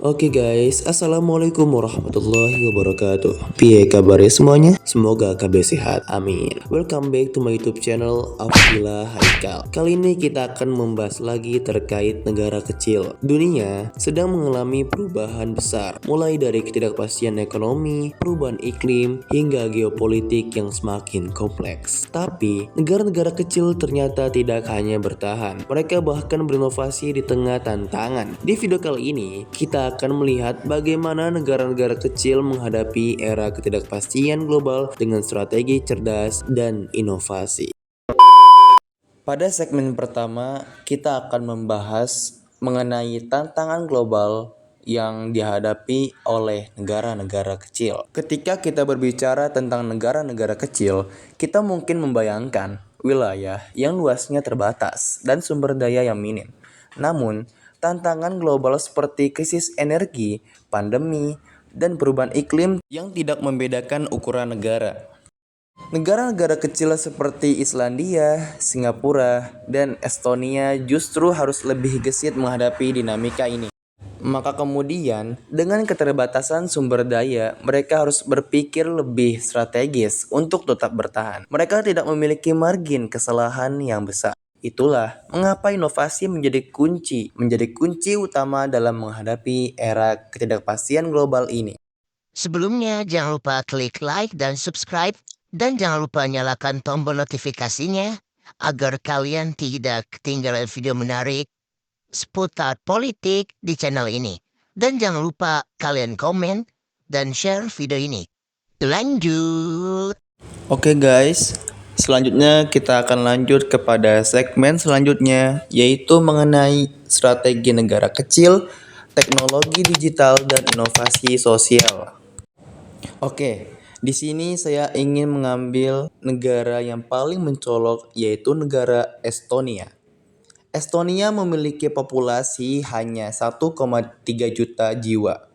Oke guys, assalamualaikum warahmatullahi wabarakatuh. Piye kabarnya semuanya? Semoga kabar sehat, amin. Welcome back to my YouTube channel Afila Haikal. Kali ini kita akan membahas lagi terkait negara kecil. Dunia sedang mengalami perubahan besar, mulai dari ketidakpastian ekonomi, perubahan iklim, hingga geopolitik yang semakin kompleks. Tapi negara-negara kecil ternyata tidak hanya bertahan, mereka bahkan berinovasi di tengah tantangan. Di video kali ini kita akan melihat bagaimana negara-negara kecil menghadapi era ketidakpastian global dengan strategi cerdas dan inovasi. Pada segmen pertama, kita akan membahas mengenai tantangan global yang dihadapi oleh negara-negara kecil. Ketika kita berbicara tentang negara-negara kecil, kita mungkin membayangkan wilayah yang luasnya terbatas dan sumber daya yang minim. Namun, tantangan global seperti krisis energi, pandemi, dan perubahan iklim yang tidak membedakan ukuran negara. Negara-negara kecil seperti Islandia, Singapura, dan Estonia justru harus lebih gesit menghadapi dinamika ini. Maka kemudian, dengan keterbatasan sumber daya, mereka harus berpikir lebih strategis untuk tetap bertahan. Mereka tidak memiliki margin kesalahan yang besar. Itulah mengapa inovasi menjadi kunci utama dalam menghadapi era ketidakpastian global ini. Sebelumnya, jangan lupa klik like dan subscribe, dan jangan lupa nyalakan tombol notifikasinya agar kalian tidak ketinggalan video menarik seputar politik di channel ini. Dan jangan lupa kalian komen dan share video ini. Lanjut! Oke guys, selanjutnya kita akan lanjut kepada segmen selanjutnya, yaitu mengenai strategi negara kecil, teknologi digital, dan inovasi sosial. Oke, di sini saya ingin mengambil negara yang paling mencolok, yaitu negara Estonia. Estonia memiliki populasi hanya 1,3 juta jiwa.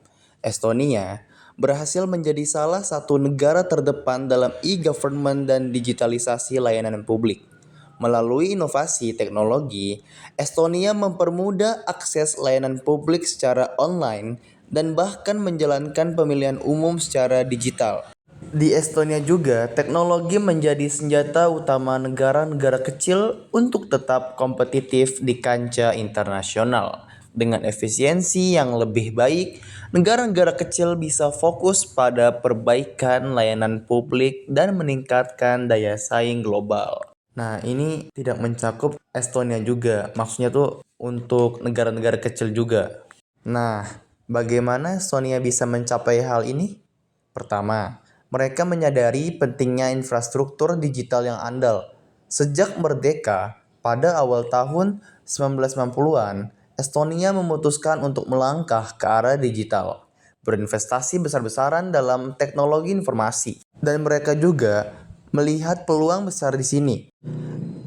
Estonia berhasil menjadi salah satu negara terdepan dalam e-government dan digitalisasi layanan publik. Melalui inovasi teknologi, Estonia mempermudah akses layanan publik secara online dan bahkan menjalankan pemilihan umum secara digital. Di Estonia juga, teknologi menjadi senjata utama negara-negara kecil untuk tetap kompetitif di kancah internasional. Dengan efisiensi yang lebih baik, negara-negara kecil bisa fokus pada perbaikan layanan publik dan meningkatkan daya saing global. Nah, ini tidak mencakup Estonia juga, maksudnya tuh untuk negara-negara kecil juga. Nah, bagaimana Estonia bisa mencapai hal ini? Pertama, mereka menyadari pentingnya infrastruktur digital yang andal. Sejak merdeka pada awal tahun 1990-an, Estonia memutuskan untuk melangkah ke arah digital, berinvestasi besar-besaran dalam teknologi informasi, dan mereka juga melihat peluang besar di sini.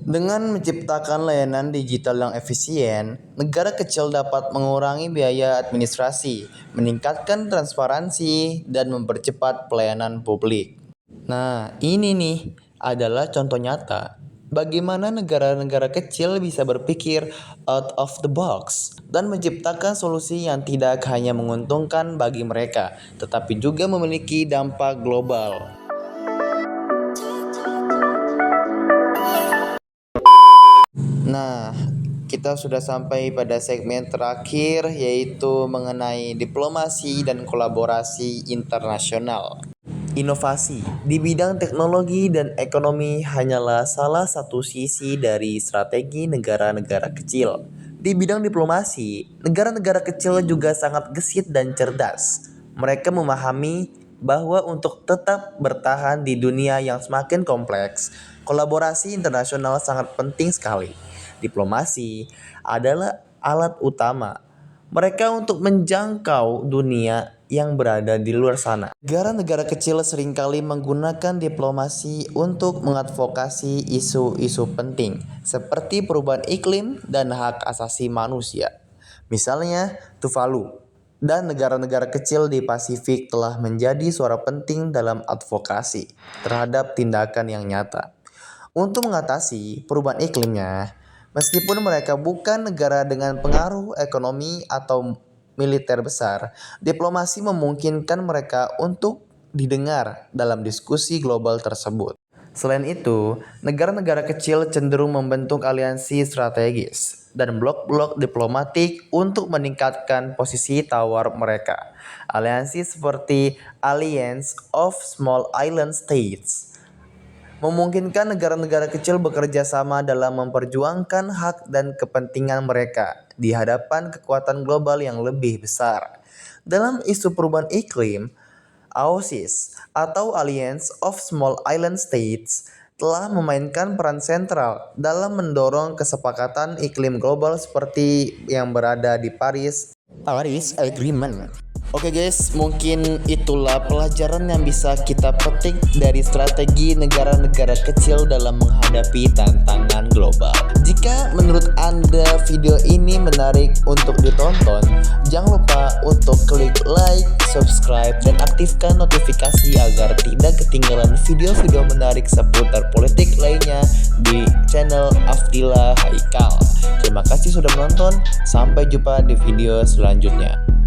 Dengan menciptakan layanan digital yang efisien, negara kecil dapat mengurangi biaya administrasi, meningkatkan transparansi, dan mempercepat pelayanan publik. Nah, ini nih adalah contoh nyata bagaimana negara-negara kecil bisa berpikir out of the box dan menciptakan solusi yang tidak hanya menguntungkan bagi mereka, tetapi juga memiliki dampak global. Nah, kita sudah sampai pada segmen terakhir, yaitu mengenai diplomasi dan kolaborasi internasional. Inovasi di bidang teknologi dan ekonomi hanyalah salah satu sisi dari strategi negara-negara kecil. Di bidang diplomasi, negara-negara kecil juga sangat gesit dan cerdas. Mereka memahami bahwa untuk tetap bertahan di dunia yang semakin kompleks, kolaborasi internasional sangat penting sekali. Diplomasi adalah alat utama mereka untuk menjangkau dunia yang berada di luar sana. Negara-negara kecil seringkali menggunakan diplomasi untuk mengadvokasi isu-isu penting seperti perubahan iklim dan hak asasi manusia. Misalnya Tuvalu dan negara-negara kecil di Pasifik telah menjadi suara penting dalam advokasi terhadap tindakan yang nyata. Untuk mengatasi perubahan iklimnya, meskipun mereka bukan negara dengan pengaruh ekonomi atau militer besar, diplomasi memungkinkan mereka untuk didengar dalam diskusi global tersebut. Selain itu, negara-negara kecil cenderung membentuk aliansi strategis dan blok-blok diplomatik untuk meningkatkan posisi tawar mereka. Aliansi seperti Alliance of Small Island States memungkinkan negara-negara kecil bekerja sama dalam memperjuangkan hak dan kepentingan mereka di hadapan kekuatan global yang lebih besar. Dalam isu perubahan iklim, AUKUS atau Alliance of Small Island States telah memainkan peran sentral dalam mendorong kesepakatan iklim global seperti yang berada di Paris Agreement. Oke guys, mungkin itulah pelajaran yang bisa kita petik dari strategi negara-negara kecil dalam menghadapi tantangan global. Jika menurut Anda video ini menarik untuk ditonton, jangan lupa untuk klik like, subscribe, dan aktifkan notifikasi agar tidak ketinggalan video-video menarik seputar politik lainnya di channel Afdillah Haikal. Terima kasih sudah menonton, sampai jumpa di video selanjutnya.